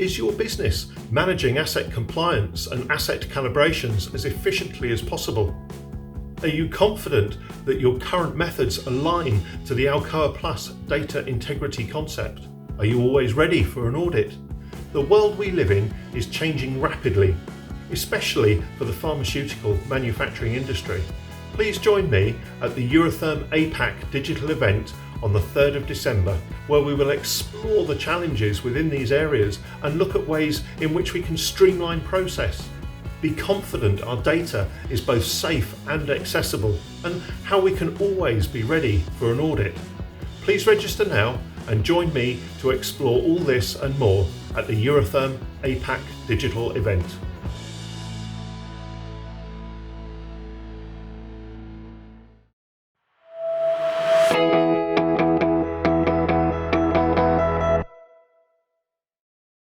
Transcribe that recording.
Is your business managing asset compliance and asset calibrations as efficiently as possible? Are you confident that your current methods align to the Alcoa Plus data integrity concept? Are you always ready for an audit? The world we live in is changing rapidly, especially for the pharmaceutical manufacturing industry. Please join me at the Eurotherm APAC digital event on the 3rd of December, where we will explore the challenges within these areas and look at ways in which we can streamline process, be confident our data is both safe and accessible, and how we can always be ready for an audit. Please register now and join me to explore all this and more at the Eurotherm APAC digital event.